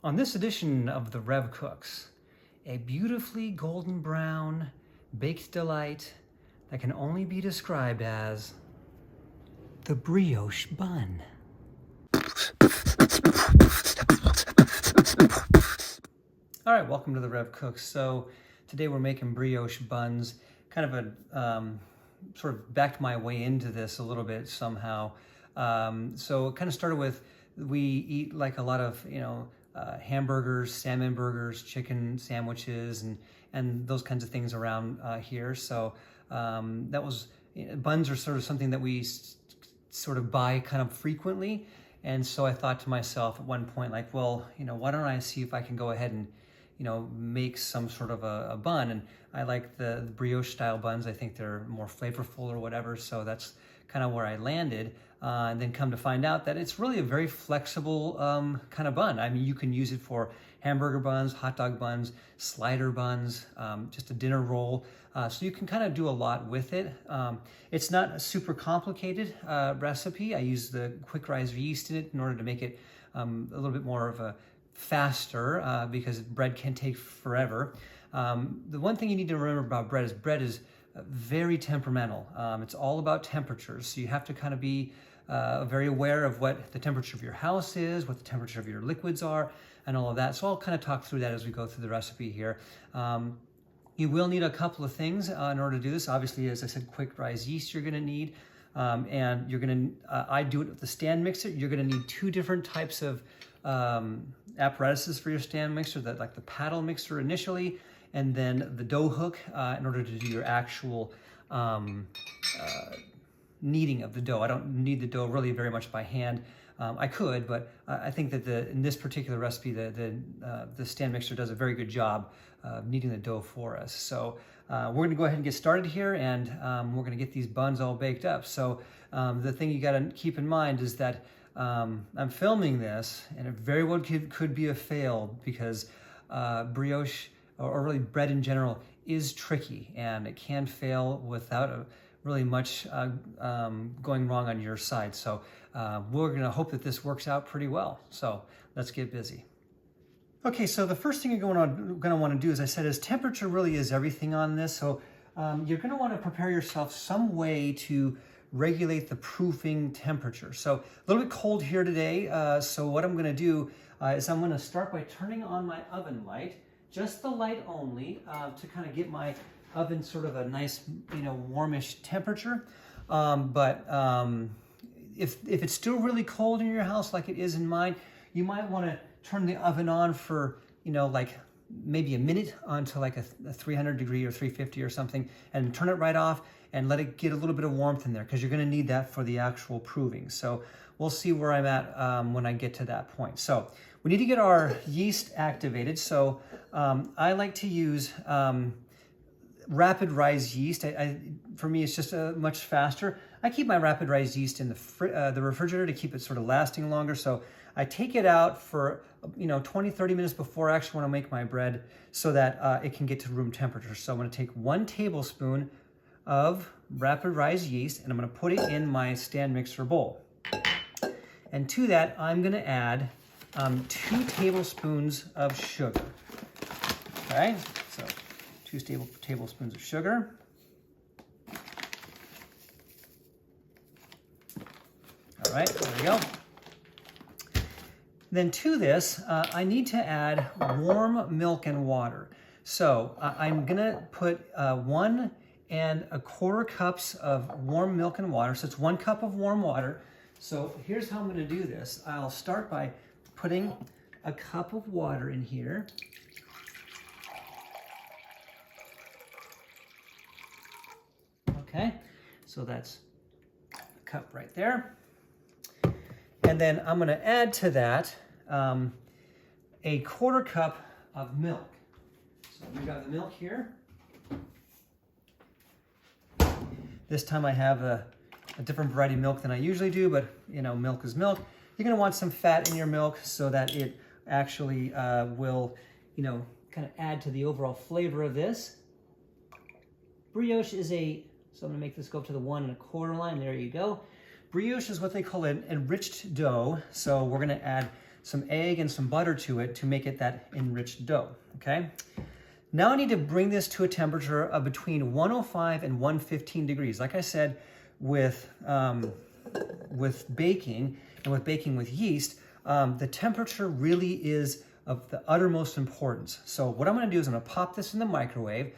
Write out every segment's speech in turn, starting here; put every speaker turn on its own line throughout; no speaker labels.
On this edition of the Rev Cooks, a beautifully golden brown baked delight that can only be described as the brioche bun. All right, welcome to the Rev Cooks. So today we're making brioche buns, kind of a sort of backed my way into this a little bit somehow. So it kind of started with, we eat like a lot of, hamburgers, salmon burgers, chicken sandwiches, and those kinds of things around here. So that was, buns are sort of something that we sort of buy kind of frequently. And so I thought to myself at one point, like, well, why don't I see if I can go ahead and, make some sort of a bun. And I like the brioche style buns. I think they're more flavorful or whatever. So that's kind of where I landed. And then come to find out that it's really a very flexible kind of bun. I mean, you can use it for hamburger buns, hot dog buns, slider buns, just a dinner roll. So you can kind of do a lot with it. It's not a super complicated recipe. I use the quick rise yeast in it in order to make it a little bit more of a faster because bread can take forever. The one thing you need to remember about bread is very temperamental. It's all about temperatures. So you have to kind of be very aware of what the temperature of your house is, what the temperature of your liquids are, and all of that. So I'll kind of talk through that as we go through the recipe here. You will need a couple of things in order to do this. Obviously, as I said, quick rise yeast you're going to need. And you're going to, I do it with the stand mixer. You're going to need two different types of apparatuses for your stand mixer, like the paddle mixer initially, and then the dough hook in order to do your actual kneading of the dough. I don't knead the dough really very much by hand. I could, but I think that in this particular recipe, the stand mixer does a very good job of kneading the dough for us. So we're going to go ahead and get started here, and we're going to get these buns all baked up. So the thing you got to keep in mind is that I'm filming this, and it very well could be a fail because brioche, or really bread in general, is tricky, and it can fail without really much going wrong on your side. So we're going to hope that this works out pretty well. So let's get busy. Okay, so the first thing you're going to want to do, as I said, is temperature really is everything on this. So you're going to want to prepare yourself some way to regulate the proofing temperature. So a little bit cold here today. So what I'm going to do is I'm going to start by turning on my oven light, just the light only, to kind of get my oven sort of a nice, warmish temperature. If it's still really cold in your house, like it is in mine, you might want to turn the oven on for, like maybe a minute onto like a 300 degree or 350 or something, and turn it right off and let it get a little bit of warmth in there, because you're going to need that for the actual proving. So we'll see where I'm at when I get to that point. So we need to get our yeast activated. So I like to use rapid rise yeast. For me, it's just much faster. I keep my rapid rise yeast in the refrigerator to keep it sort of lasting longer. So I take it out for 20, 30 minutes before I actually want to make my bread, so that it can get to room temperature. So I'm going to take 1 tablespoon of rapid rise yeast, and I'm going to put it in my stand mixer bowl. And to that, I'm going to add 2 tablespoons of sugar. All right, so 2 tablespoons of sugar. All right, there we go. Then to this, I need to add warm milk and water. So I'm gonna put 1 1/4 cups of warm milk and water. So it's 1 cup of warm water. So here's how I'm gonna do this. I'll start by putting a cup of water in here. Okay, so that's a cup right there. And then I'm going to add to that a 1/4 cup of milk. So we got the milk here. This time I have a different variety of milk than I usually do, but milk is milk. You're going to want some fat in your milk so that it actually will, kind of add to the overall flavor of this. Brioche is so I'm going to make this go up to the 1 1/4 line. There you go. Brioche is what they call an enriched dough. So we're going to add some egg and some butter to it to make it that enriched dough, okay? Now I need to bring this to a temperature of between 105 and 115 degrees. Like I said, with baking and with baking with yeast, the temperature really is of the uttermost importance. So what I'm gonna do is I'm gonna pop this in the microwave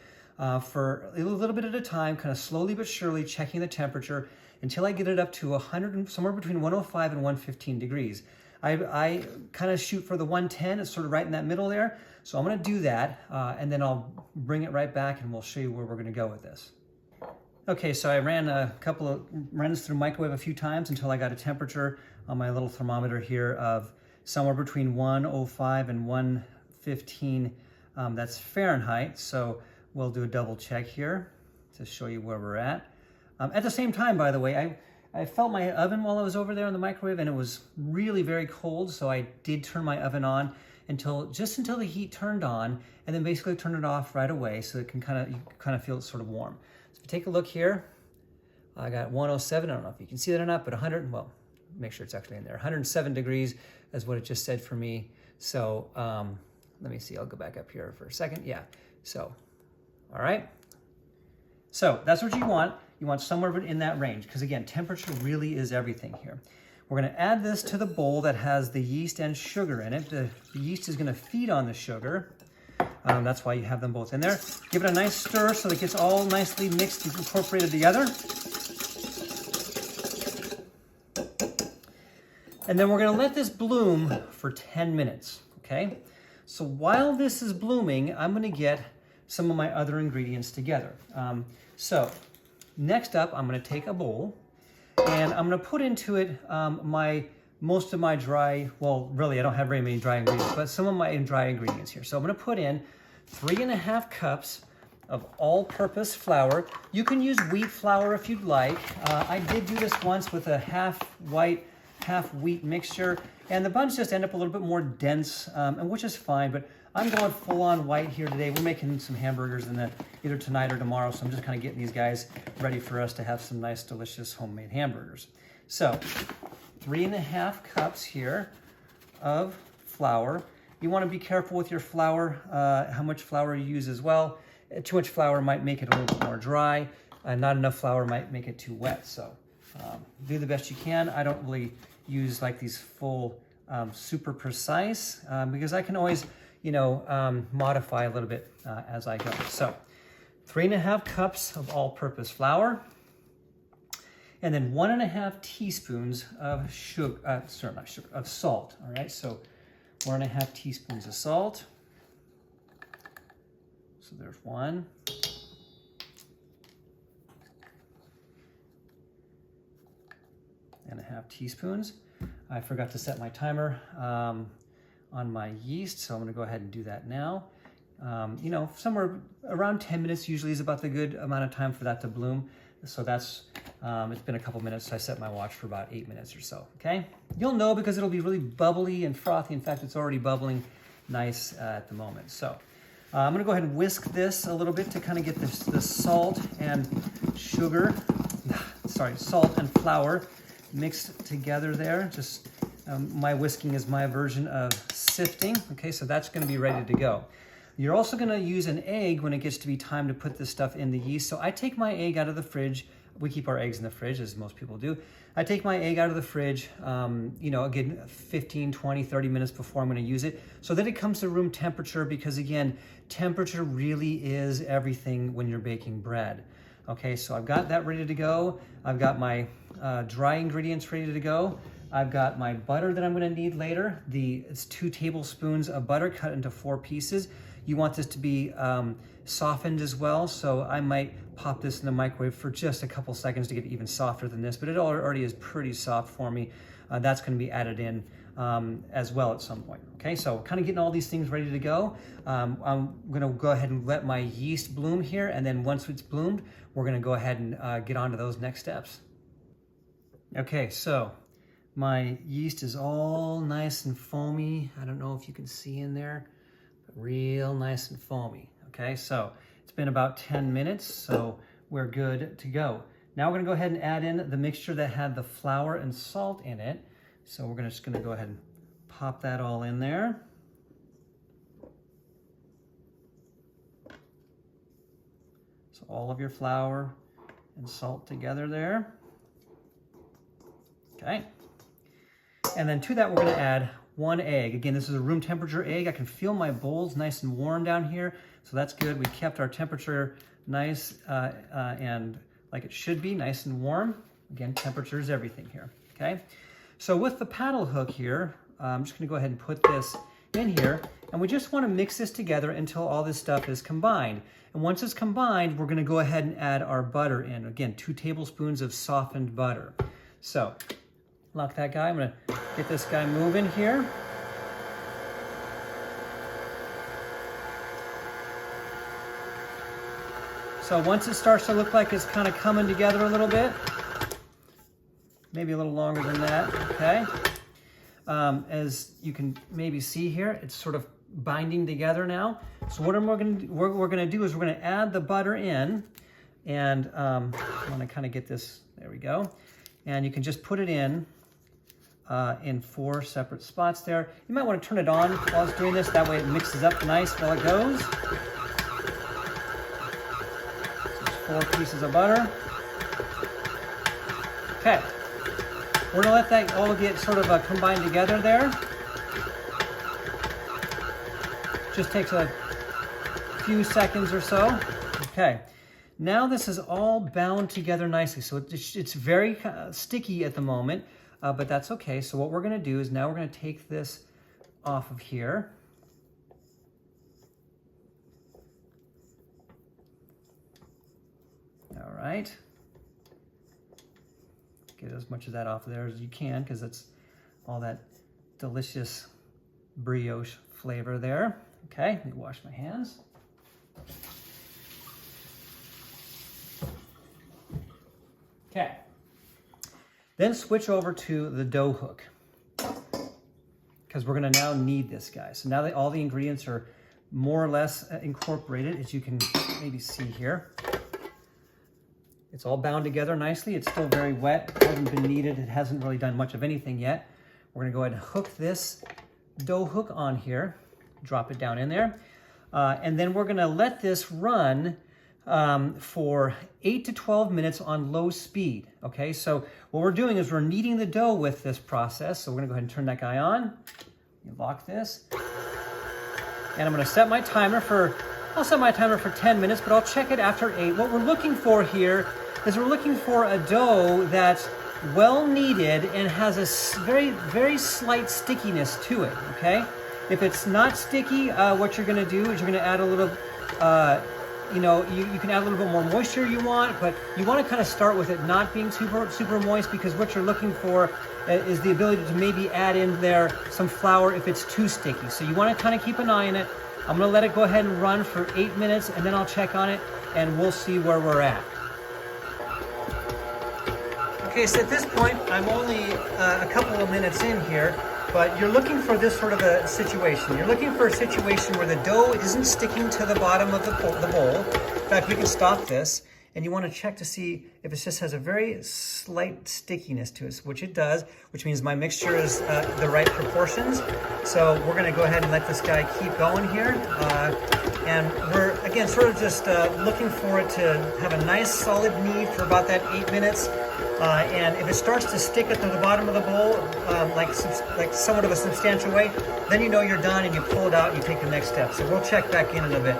for a little bit at a time, kind of slowly but surely checking the temperature until I get it up to 100, somewhere between 105 and 115 degrees. I kind of shoot for the 110, it's sort of right in that middle there. So I'm gonna do that, and then I'll bring it right back and we'll show you where we're gonna go with this. Okay, so I ran a couple of runs through microwave a few times until I got a temperature on my little thermometer here of somewhere between 105 and 115, that's Fahrenheit. So we'll do a double check here to show you where we're at. At the same time, by the way, I felt my oven while I was over there in the microwave and it was really very cold, so I did turn my oven on just until the heat turned on, and then basically turn it off right away so it can you kind of feel it sort of warm. So if you take a look here, I got 107, I don't know if you can see that or not, but 100, well, make sure it's actually in there. 107 degrees is what it just said for me. So let me see, I'll go back up here for a second. Yeah, so, all right. So that's what you want. You want somewhere in that range, because again, temperature really is everything here. We're gonna add this to the bowl that has the yeast and sugar in it. The yeast is gonna feed on the sugar. That's why you have them both in there. Give it a nice stir so it gets all nicely mixed and incorporated together. And then we're gonna let this bloom for 10 minutes, okay? So while this is blooming, I'm gonna get some of my other ingredients together. So next up, I'm gonna take a bowl and I'm gonna put into it most of my dry, well, really I don't have very many dry ingredients, but some of my dry ingredients here. So I'm gonna put in 3½ cups of all-purpose flour. You can use wheat flour if you'd like. I did do this once with a half white, half wheat mixture, and the buns just end up a little bit more dense, and which is fine, but I'm going full-on white here today. We're making some hamburgers either tonight or tomorrow, so I'm just kind of getting these guys ready for us to have some nice, delicious homemade hamburgers. So 3½ cups here of flour. You want to be careful with your flour, how much flour you use as well. Too much flour might make it a little bit more dry. Not enough flour might make it too wet. So do the best you can. I don't really use like these full super precise because I can always modify a little bit as I go. So 3½ cups of all-purpose flour, and then 1½ teaspoons of of salt. All right, so 1½ teaspoons of salt. So there's 1. And ½ teaspoons. I forgot to set my timer on my yeast, so I'm gonna go ahead and do that now. Somewhere around 10 minutes usually is about the good amount of time for that to bloom. So that's, it's been a couple minutes, so I set my watch for about 8 minutes or so, okay? You'll know because it'll be really bubbly and frothy. In fact, it's already bubbling nice at the moment. So I'm gonna go ahead and whisk this a little bit to kind of get the salt and sugar, salt and flour mixed together there. Just my whisking is my version of sifting. Okay, so that's gonna be ready to go. You're also gonna use an egg when it gets to be time to put this stuff in the yeast. So I take my egg out of the fridge. We keep our eggs in the fridge, as most people do. I take my egg out of the fridge, again, 15, 20, 30 minutes before I'm gonna use it, so that it comes to room temperature, because again, temperature really is everything when you're baking bread. Okay, so I've got that ready to go. I've got my dry ingredients ready to go. I've got my butter that I'm gonna need later. It's 2 tablespoons of butter cut into 4 pieces. You want this to be softened as well, so I might pop this in the microwave for just a couple seconds to get it even softer than this, but it already is pretty soft for me. That's gonna be added in as well at some point. Okay, so kind of getting all these things ready to go. I'm gonna go ahead and let my yeast bloom here, and then once it's bloomed, we're gonna go ahead and get on to those next steps. Okay, so my yeast is all nice and foamy. I don't know if you can see in there, but real nice and foamy. Okay, so it's been about 10 minutes, so we're good to go. Now we're gonna go ahead and add in the mixture that had the flour and salt in it. So we're just gonna go ahead and pop that all in there. So all of your flour and salt together there. Okay. And then to that, we're going to add 1 egg. Again, this is a room temperature egg. I can feel my bowls nice and warm down here, so that's good. We kept our temperature nice and like it should be, nice and warm. Again, temperature is everything here, okay? So with the paddle hook here, I'm just gonna go ahead and put this in here, and we just wanna mix this together until all this stuff is combined. And once it's combined, we're gonna go ahead and add our butter in. Again, 2 tablespoons of softened butter. So, lock that guy. I'm gonna get this guy moving here. So once it starts to look like it's kind of coming together a little bit, maybe a little longer than that, okay? As you can maybe see here, it's sort of binding together now. So what we're gonna do is we're gonna add the butter in, and I wanna kind of get this, there we go. And you can just put it in 4 separate spots there. You might want to turn it on while it's doing this, that way it mixes up nice while it goes. So 4 pieces of butter. Okay, we're gonna let that all get sort of combined together there. Just takes a few seconds or so. Okay, now this is all bound together nicely. So it's very sticky at the moment. But that's okay. So what we're gonna do is now we're gonna take this off of here. All right. Get as much of that off of there as you can, because it's all that delicious brioche flavor there. Okay, let me wash my hands. Okay. Then switch over to the dough hook, because we're gonna now knead this guy. So now that all the ingredients are more or less incorporated, as you can maybe see here. It's all bound together nicely. It's still very wet, it hasn't been kneaded, it hasn't really done much of anything yet. We're gonna go ahead and hook this dough hook on here, drop it down in there, and then we're gonna let this run for 8 to 12 minutes on low speed, okay? So what we're doing is we're kneading the dough with this process. So we're gonna go ahead and turn that guy on. You lock this. And I'm gonna set my timer for, I'll set my timer for 10 minutes, but I'll check it after 8. What we're looking for here is we're looking for a dough that's well kneaded and has a very, very slight stickiness to it, okay? If it's not sticky, what you're gonna do is you're gonna add a little, you know, you can add a little bit more moisture you want, but you want to kind of start with it not being super moist, because what you're looking for is the ability to maybe add in there some flour if it's too sticky. So you want to kind of keep an eye on it. I'm going to let it go ahead and run for 8 minutes, and then I'll check on it and we'll see where we're at. Okay, so at this point, I'm only a couple of minutes in here, but you're looking for this sort of a situation. You're looking for a situation where the dough isn't sticking to the bottom of the bowl. In fact, we can stop this, and you want to check to see if it just has a very slight stickiness to it, which it does, which means my mixture is the right proportions. So we're going to go ahead and let this guy keep going here. And we're, again, sort of just looking for it to have a nice solid knead for about that 8 minutes. And if it starts to stick at the bottom of the bowl, like somewhat of a substantial way, then you know you're done and you pull it out and you take the next step. So we'll check back in a bit.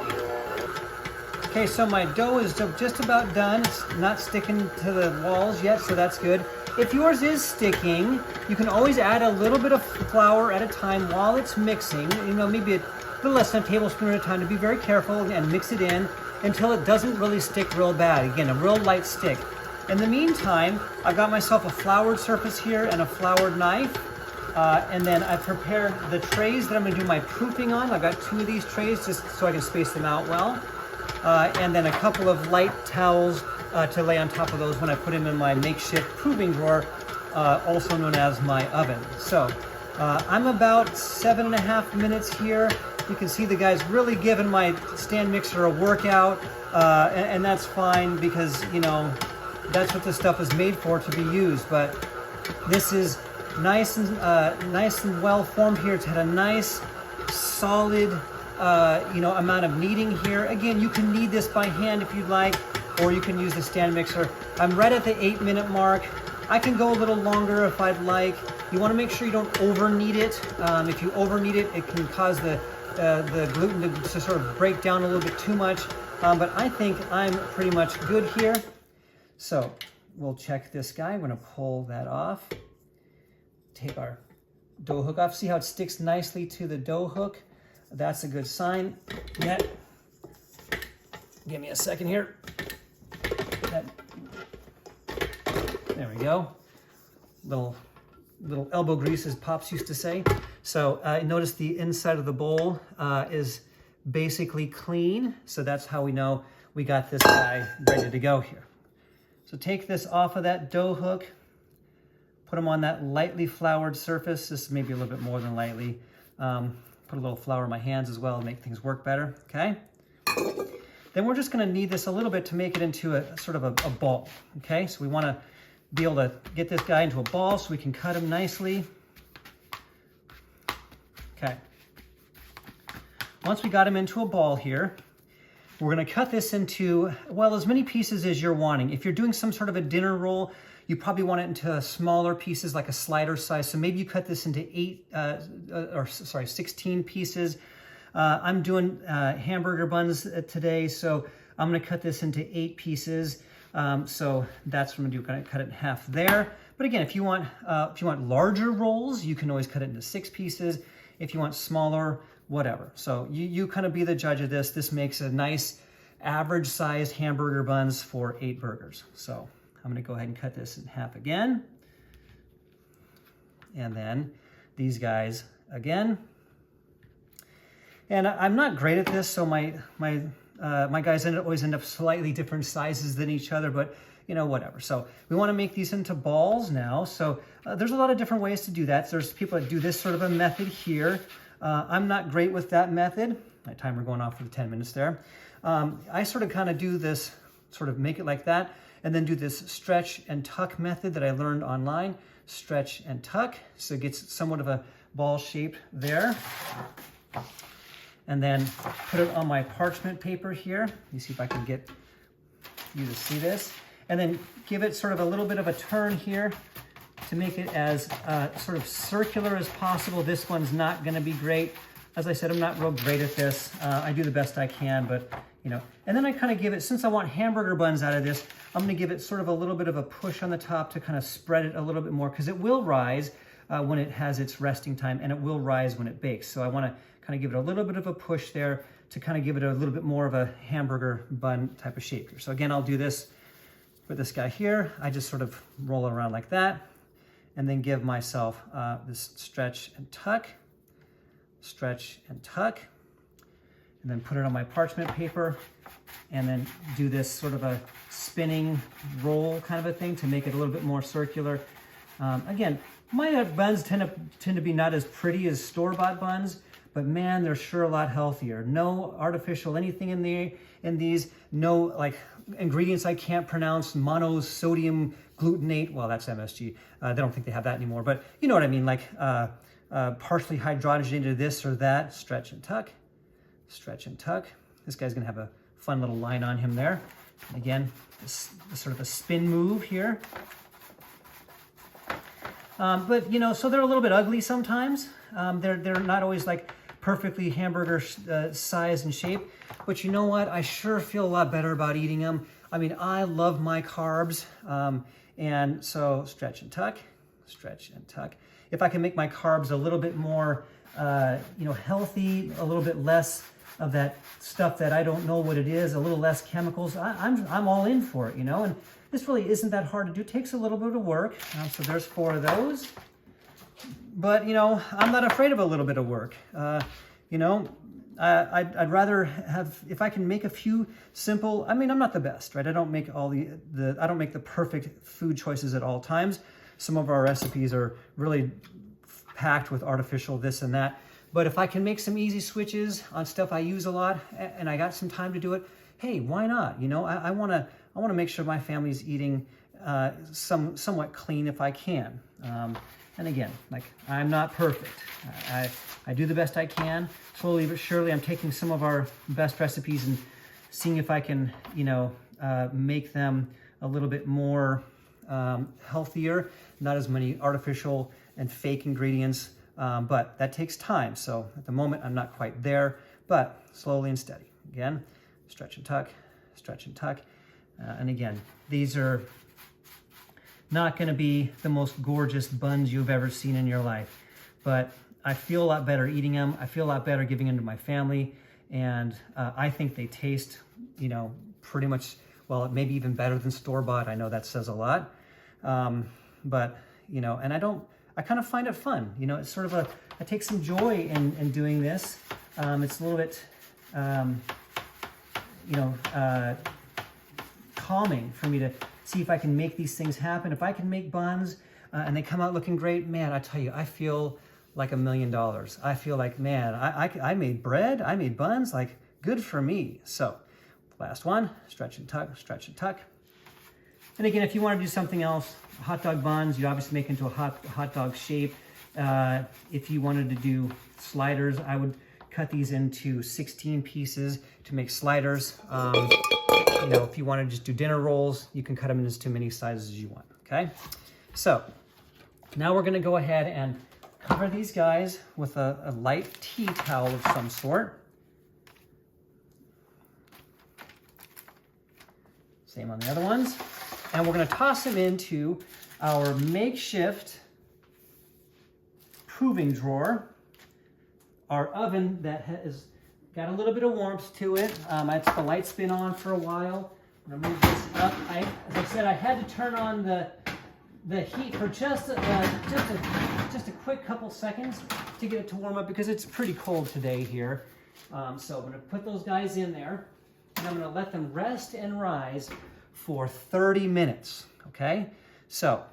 Okay, so my dough is just about done. It's not sticking to the walls yet, so that's good. If yours is sticking, you can always add a little bit of flour at a time while it's mixing. You know, maybe a little less than a tablespoon at a time, to be very careful and mix it in until it doesn't really stick real bad. Again, a real light stick. In the meantime, I've got myself a floured surface here and a floured knife. And then I prepared the trays that I'm gonna do my proofing on. I've got 2 of these trays just so I can space them out well. And then a couple of light towels to lay on top of those when I put them in my makeshift proving drawer, also known as my oven. So I'm about 7.5 minutes here. You can see the guy's really giving my stand mixer a workout, and that's fine, because, you know, that's what this stuff is made for, to be used. But this is nice and well formed here. It's had a nice, solid, amount of kneading here. Again, you can knead this by hand if you'd like, or you can use the stand mixer. I'm right at the 8-minute mark. I can go a little longer if I'd like. You want to make sure you don't over knead it. If you over knead it, it can cause the gluten to sort of break down a little bit too much. But I think I'm pretty much good here. So we'll check this guy. I'm going to pull that off. Take our dough hook off. See how it sticks nicely to the dough hook? That's a good sign. Give me a second here. There we go. Little elbow grease, as Pops used to say. So notice the inside of the bowl is basically clean. So that's how we know we got this guy ready to go here. So take this off of that dough hook, put them on that lightly floured surface. This may be a little bit more than lightly. Put a little flour in my hands as well to make things work better, okay? Then we're just gonna knead this a little bit to make it into a sort of a ball, okay? So we wanna be able to get this guy into a ball so we can cut him nicely. Okay. Once we got him into a ball here, we're gonna cut this into, well, as many pieces as you're wanting. If you're doing some sort of a dinner roll, you probably want it into smaller pieces, like a slider size. So maybe you cut this into 16 pieces. I'm doing hamburger buns today, so I'm gonna cut this into 8 pieces. So that's what I'm gonna do. Gonna cut it in half there. But again, if you want larger rolls, you can always cut it into 6 pieces. If you want smaller, whatever. So you kind of be the judge of this. This makes a nice average sized hamburger buns for 8 burgers. So I'm gonna go ahead and cut this in half again. And then these guys again. And I'm not great at this, so my guys always end up slightly different sizes than each other, but you know, whatever. So we want to make these into balls now. So there's a lot of different ways to do that. So there's people that do this sort of a method here. I'm not great with that method. My timer going off for the 10 minutes there. I sort of kind of do this, sort of make it like that, and then do this stretch and tuck method that I learned online. Stretch and tuck, so it gets somewhat of a ball shape there. And then put it on my parchment paper here. Let me see if I can get you to see this. And then give it sort of a little bit of a turn here to make it as sort of circular as possible. This one's not gonna be great. As I said, I'm not real great at this. I do the best I can, but you know. And then I kind of give it, since I want hamburger buns out of this, I'm gonna give it sort of a little bit of a push on the top to kind of spread it a little bit more, because it will rise when it has its resting time, and it will rise when it bakes. So I wanna kind of give it a little bit of a push there to kind of give it a little bit more of a hamburger bun type of shape here. So again, I'll do this with this guy here. I just sort of roll it around like that, and then give myself this stretch and tuck, stretch and tuck, and then put it on my parchment paper, and then do this sort of a spinning roll kind of a thing to make it a little bit more circular. Again, my buns tend to be not as pretty as store-bought buns, but man, they're sure a lot healthier. No artificial anything in these, no like ingredients I can't pronounce, monosodium glutamate, well, that's MSG. They don't think they have that anymore, but you know what I mean, like partially hydrogenated this or that. Stretch and tuck, stretch and tuck. This guy's gonna have a fun little line on him there. And again, this sort of a spin move here. But you know, so they're a little bit ugly sometimes. They're not always like perfectly hamburger size and shape, but you know what? I sure feel a lot better about eating them. I mean, I love my carbs, and so stretch and tuck, stretch and tuck. If I can make my carbs a little bit more, you know, healthy, a little bit less of that stuff that I don't know what it is, a little less chemicals, I'm all in for it, you know. And this really isn't that hard to do. It takes a little bit of work. So there's 4 of those. But, you know, I'm not afraid of a little bit of work. You know, I'd rather have, if I can make a few simple, I mean, I'm not the best, right? I don't make all I don't make the perfect food choices at all times. Some of our recipes are really packed with artificial this and that. But if I can make some easy switches on stuff I use a lot, and I got some time to do it, hey, why not? You know, I want to make sure my family's eating somewhat clean if I can. And again, like, I'm not perfect. I do the best I can. Slowly but surely, I'm taking some of our best recipes and seeing if I can, you know, make them a little bit more healthier, not as many artificial and fake ingredients, but that takes time. So at the moment, I'm not quite there, but slowly and steady. Again, stretch and tuck, stretch and tuck. And again, these are not gonna be the most gorgeous buns you've ever seen in your life, but I feel a lot better eating them. I feel a lot better giving them to my family. And I think they taste, you know, pretty much, well, maybe even better than store-bought. I know that says a lot. But, you know, and I kind of find it fun. You know, it's sort of I take some joy in doing this. It's a little bit, you know, calming for me to see if I can make these things happen. If I can make buns and they come out looking great, man, I tell you, I feel like $1 million. I feel like, man, I made bread, I made buns, like, good for me. So last one, stretch and tuck, stretch and tuck. And again, if you want to do something else, hot dog buns, you obviously make into a hot dog shape. If you wanted to do sliders, I would cut these into 16 pieces to make sliders. You know, if you want to just do dinner rolls, you can cut them into as many sizes as you want, okay? So now we're going to go ahead and cover these guys with a light tea towel of some sort. Same on the other ones. And we're going to toss them into our makeshift proving drawer, our oven that has got a little bit of warmth to it. I had the light spin on for a while. I'm going to move this up. As I said, I had to turn on the heat for just a quick couple seconds to get it to warm up because it's pretty cold today here. So I'm going to put those guys in there and I'm going to let them rest and rise for 30 minutes, okay? So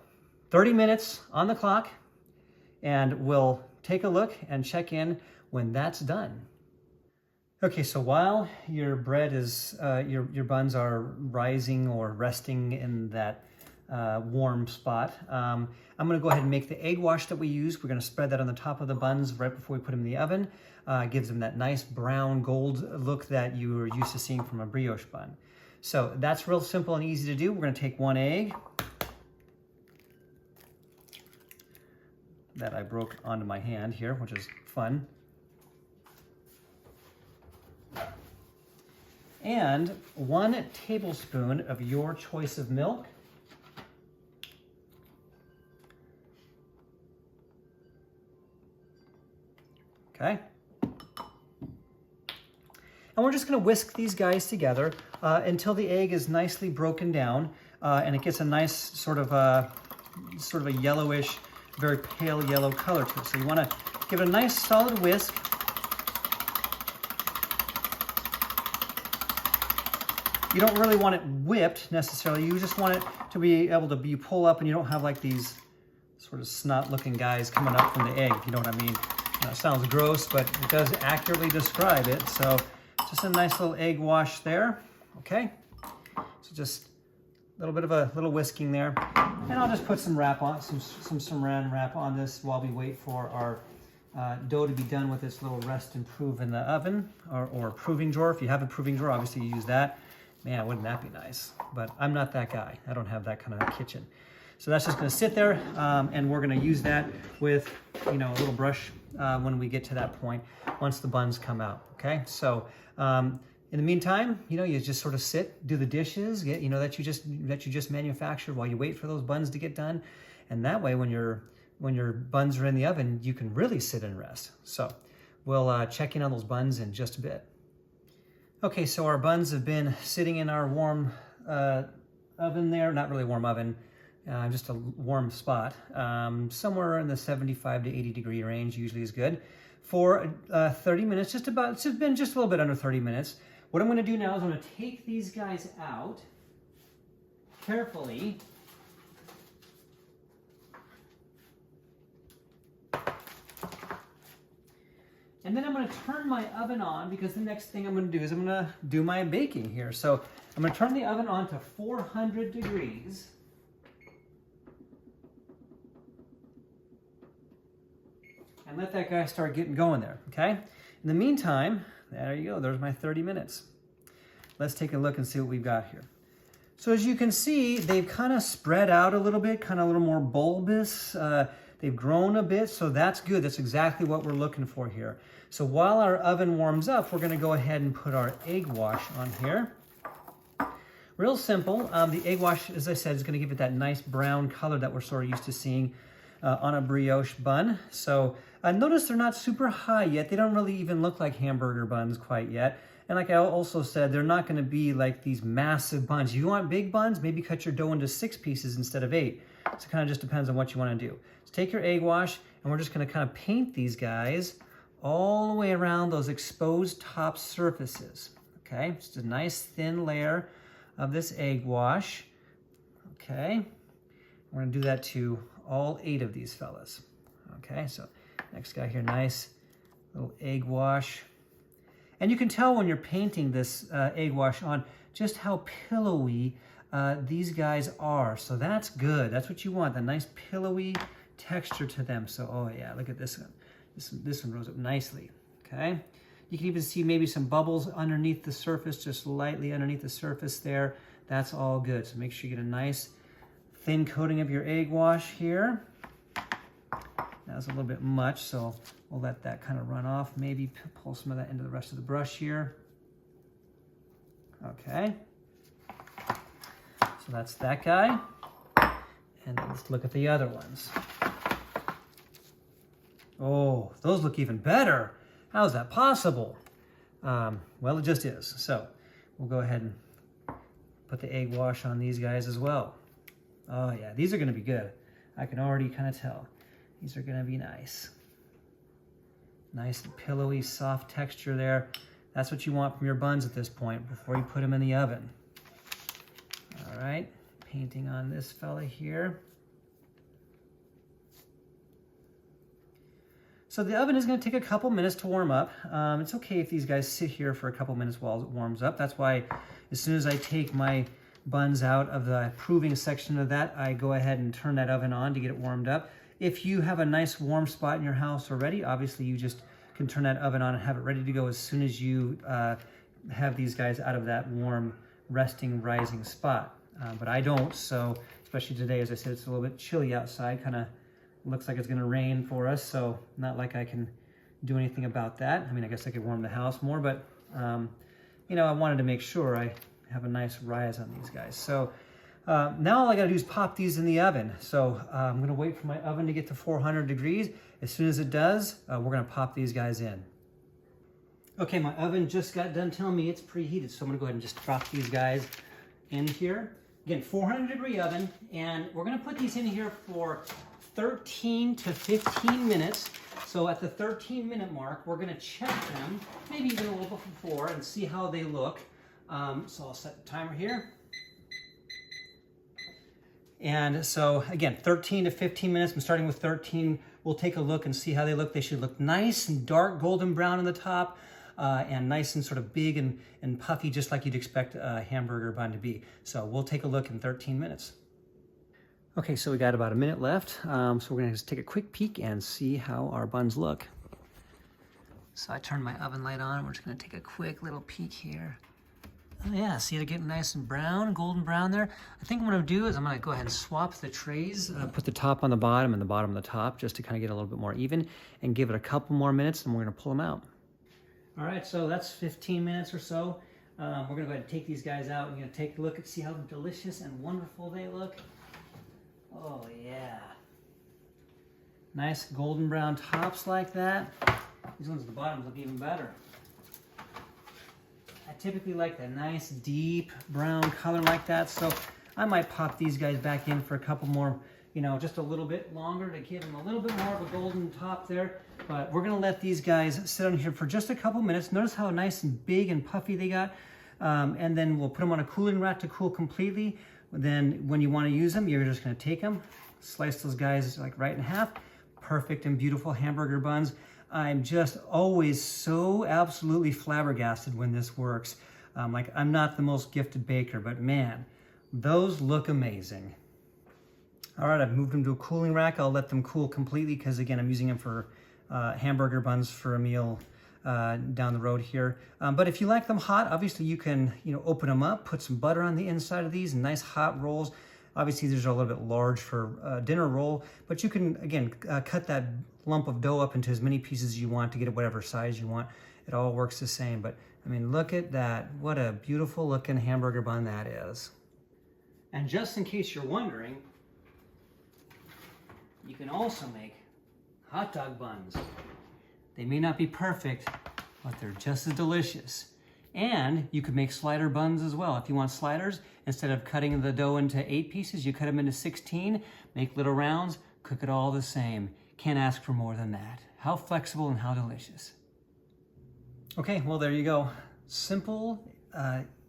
30 minutes on the clock, and we'll take a look and check in when that's done. Okay, so while your bread is, your buns are rising or resting in that warm spot, I'm gonna go ahead and make the egg wash that we use. We're gonna spread that on the top of the buns right before we put them in the oven. Gives them that nice brown gold look that you are used to seeing from a brioche bun. So that's real simple and easy to do. We're gonna take one egg that I broke onto my hand here, which is fun. And 1 tablespoon of your choice of milk. Okay. And we're just going to whisk these guys together until the egg is nicely broken down and it gets a nice sort of a yellowish, very pale yellow color to it. So you want to give it a nice solid whisk. You don't really want it whipped necessarily. You just want it to be able to be pull up and you don't have like these sort of snot looking guys coming up from the egg, if you know what I mean. It sounds gross, but it does accurately describe it. So just a nice little egg wash there, okay? So just a little bit of a little whisking there. And I'll just put some wrap on, some saran wrap on this while we wait for our dough to be done with this little rest and prove in the oven or proving drawer. If you have a proving drawer, obviously you use that. Man, wouldn't that be nice? But I'm not that guy. I don't have that kind of kitchen. So that's just gonna sit there and we're gonna use that with, you know, a little brush when we get to that point, once the buns come out, okay? So in the meantime, you know, you just sort of sit, do the dishes, get, you know, that you just manufactured while you wait for those buns to get done. And that way, when your buns are in the oven, you can really sit and rest. So we'll check in on those buns in just a bit. Okay, so our buns have been sitting in our warm oven there, not really warm oven, just a warm spot, somewhere in the 75 to 80 degree range usually is good, for 30 minutes, it's been just a little bit under 30 minutes. What I'm gonna do now is I'm gonna take these guys out carefully. And then I'm gonna turn my oven on because the next thing I'm gonna do is I'm gonna do my baking here. So I'm gonna turn the oven on to 400 degrees. and let that guy start getting going there, okay? In the meantime, there you go, there's my 30 minutes. Let's take a look and see what we've got here. So as you can see, they've kind of spread out a little bit, kind of a little more bulbous. They've grown a bit, so that's good. That's exactly what we're looking for here. So while our oven warms up, we're gonna go ahead and put our egg wash on here. Real simple. The egg wash, as I said, is gonna give it that nice brown color that we're sort of used to seeing on a brioche bun. So notice they're not super high yet. They don't really even look like hamburger buns quite yet. And like I also said, they're not gonna be like these massive buns. If you want big buns, maybe cut your dough into 6 pieces instead of 8. So it kind of just depends on what you wanna do. So take your egg wash, and we're just gonna kind of paint these guys all the way around those exposed top surfaces, okay? Just a nice thin layer of this egg wash, okay? We're gonna do that to all 8 of these fellas, okay? So next guy here, nice little egg wash. And you can tell when you're painting this egg wash on just how pillowy these guys are. So that's good, that's what you want, the nice pillowy texture to them. So, oh yeah, look at this one. This one rose up nicely, okay? You can even see maybe some bubbles underneath the surface, just lightly underneath the surface there. That's all good. So make sure you get a nice thin coating of your egg wash here. That's a little bit much, so we'll let that kind of run off. Maybe pull some of that into the rest of the brush here. Okay. So that's that guy. And let's look at the other ones. Oh, those look even better. How is that possible? Well, it just is. So we'll go ahead and put the egg wash on these guys as well. Oh yeah, these are gonna be good. I can already kind of tell. These are gonna be nice. Nice pillowy, soft texture there. That's what you want from your buns at this point before you put them in the oven. All right, painting on this fella here. So the oven is going to take a couple minutes to warm up. It's okay if these guys sit here for a couple minutes while it warms up. That's why as soon as I take my buns out of the proving section of that, I go ahead and turn that oven on to get it warmed up. If you have a nice warm spot in your house already, obviously you just can turn that oven on and have it ready to go as soon as you have these guys out of that warm, resting, rising spot. But I don't, so especially today, as I said, it's a little bit chilly outside, kind of looks like it's gonna rain for us, so not like I can do anything about that. I mean, I guess I could warm the house more, but you know, I wanted to make sure I have a nice rise on these guys. So now all I gotta do is pop these in the oven. So I'm gonna wait for my oven to get to 400 degrees. As soon as it does, we're gonna pop these guys in. Okay, my oven just got done telling me it's preheated, so I'm gonna go ahead and just drop these guys in here. Again, 400 degree oven, and we're gonna put these in here for 13 to 15 minutes. So at the 13-minute mark, we're gonna check them, maybe even a little bit before, and see how they look. So I'll set the timer here. And so again, 13 to 15 minutes, I'm starting with 13. We'll take a look and see how they look. They should look nice and dark golden brown on the top, and nice and sort of big and puffy, just like you'd expect a hamburger bun to be. So we'll take a look in 13 minutes. Okay, so we got about a minute left. So we're gonna just take a quick peek and see how our buns look. So I turned my oven light on. We're just gonna take a quick little peek here. Oh yeah, see they're getting nice and brown, golden brown there. I think what I'm gonna do is I'm gonna go ahead and swap the trays, put the top on the bottom and the bottom on the top, just to kind of get a little bit more even, and give it a couple more minutes, and we're gonna pull them out. All right, so that's 15 minutes or so. We're gonna go ahead and take these guys out. We're gonna take a look and see how delicious and wonderful they look. Oh yeah. Nice golden brown tops like that. These ones at the bottom look even better. I typically like that nice deep brown color like that, so I might pop these guys back in for a couple more, you know, just a little bit longer to give them a little bit more of a golden top there. But we're gonna let these guys sit on here for just a couple minutes. Notice how nice and big and puffy they got. And then we'll put them on a cooling rack to cool completely. Then when you want to use them, you're just going to take them, slice those guys like right in half. Perfect and beautiful hamburger buns. I'm just always so absolutely flabbergasted when this works. Like, I'm not the most gifted baker, but man, those look amazing. All right, I've moved them to a cooling rack. I'll let them cool completely because, again, I'm using them for hamburger buns for a meal down the road here. But if you like them hot, obviously you can, open them up, put some butter on the inside of these, nice hot rolls. Obviously these are a little bit large for a dinner roll, but you can, again, cut that lump of dough up into as many pieces as you want to get it whatever size you want. It all works the same, but I mean, look at that. What a beautiful looking hamburger bun that is. And just in case you're wondering, you can also make hot dog buns. They may not be perfect, but they're just as delicious. And you could make slider buns as well. If you want sliders, instead of cutting the dough into 8 pieces, you cut them into 16, make little rounds, cook it all the same. Can't ask for more than that. How flexible and how delicious. Okay, well, there you go. Simple,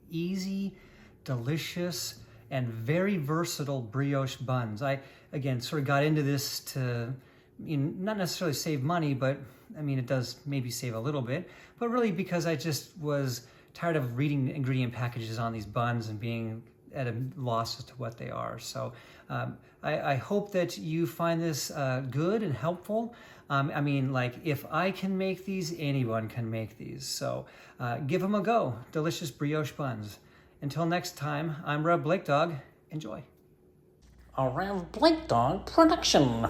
easy, delicious, and very versatile brioche buns. I, again, sort of got into this to, not necessarily save money, but I mean, it does maybe save a little bit, but really because I just was tired of reading ingredient packages on these buns and being at a loss as to what they are. So I hope that you find this good and helpful. I mean, like, if I can make these, anyone can make these. So give them a go. Delicious brioche buns. Until next time, I'm Rev Blake Dog. Enjoy.
A Rev Blake Dog production.